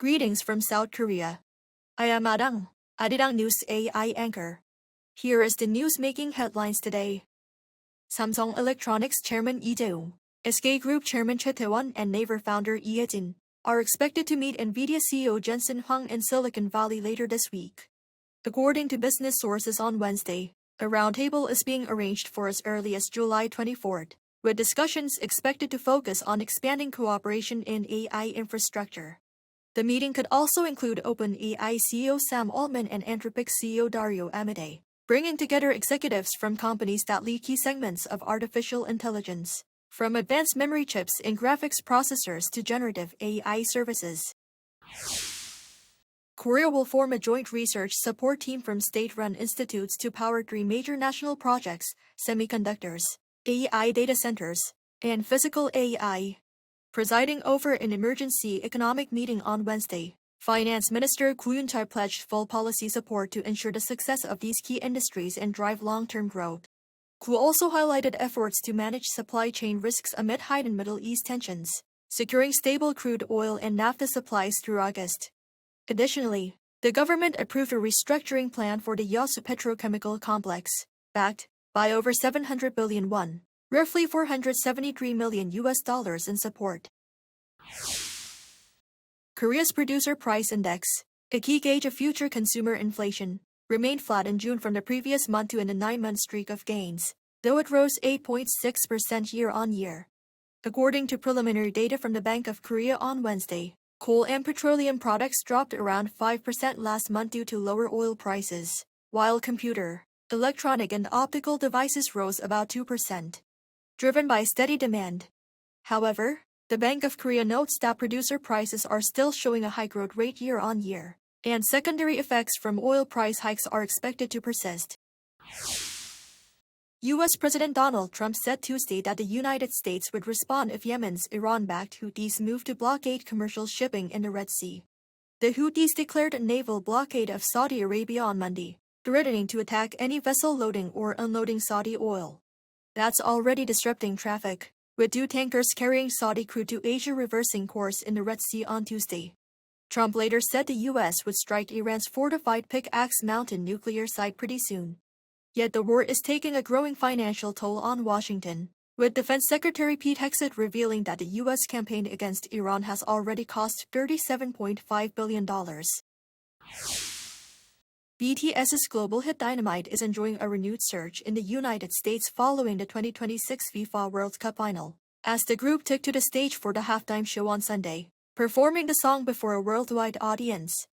Greetings from South Korea. I am Arirang News AI anchor. Here is the news making headlines today. Samsung Electronics Chairman Lee Jae-woo, SK Group Chairman Chey and Naver founder Lee Hae-jin are expected to meet Nvidia CEO Jensen Huang in Silicon Valley later this week. According to business sources on Wednesday, a roundtable is being arranged for as early as July 24th, with discussions expected to focus on expanding cooperation in AI infrastructure. The meeting could also include OpenAI CEO Sam Altman and Anthropic CEO Dario Amodei, bringing together executives from companies that lead key segments of artificial intelligence, from advanced memory chips and graphics processors to generative AI services. Korea will form a joint research support team from state-run institutes to power three major national projects: semiconductors, AI data centers, and physical AI. Presiding over an emergency economic meeting on Wednesday, Finance Minister Koo Yoon-chul pledged full policy support to ensure the success of these key industries and drive long-term growth. Koo also highlighted efforts to manage supply chain risks amid heightened Middle East tensions, securing stable crude oil and naphtha supplies through August. Additionally, the government approved a restructuring plan for the Yeosu petrochemical complex, backed by over 700 billion won, roughly $473 million in support. Korea's Producer Price Index, a key gauge of future consumer inflation, remained flat in June from the previous month to end a 9-month streak of gains, though it rose 8.6% year-on-year. According to preliminary data from the Bank of Korea on Wednesday, coal and petroleum products dropped around 5% last month due to lower oil prices, while computer, electronic and optical devices rose about 2%, driven by steady demand. However, the Bank of Korea notes that producer prices are still showing a high growth rate year-on-year, and secondary effects from oil price hikes are expected to persist. U.S. President Donald Trump said Tuesday that the United States would respond if Yemen's Iran-backed Houthis move to blockade commercial shipping in the Red Sea. The Houthis declared a naval blockade of Saudi Arabia on Monday, threatening to attack any vessel loading or unloading Saudi oil. That's already disrupting traffic, with 2 tankers carrying Saudi crude to Asia reversing course in the Red Sea on Tuesday. Trump later said the U.S. would strike Iran's fortified Pickaxe Mountain nuclear site pretty soon. Yet the war is taking a growing financial toll on Washington, with Defense Secretary Pete Hegseth revealing that the U.S. campaign against Iran has already cost $37.5 billion. BTS's global hit Dynamite is enjoying a renewed surge in the United States following the 2026 FIFA World Cup final, as the group took to the stage for the halftime show on Sunday, performing the song before a worldwide audience.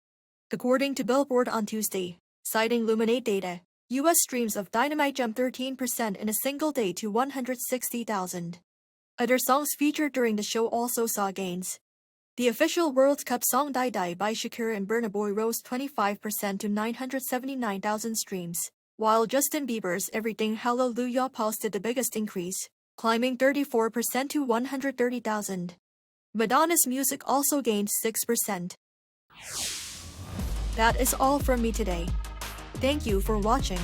According to Billboard on Tuesday, citing Luminate data, U.S. streams of Dynamite jumped 13% in a single day to 160,000. Other songs featured during the show also saw gains. The official World Cup song Die Die by Shakira and Burna Boy rose 25% to 979,000 streams, while Justin Bieber's Everything Hallelujah posted the biggest increase, climbing 34% to 130,000. Madonna's music also gained 6%. That is all from me today. Thank you for watching.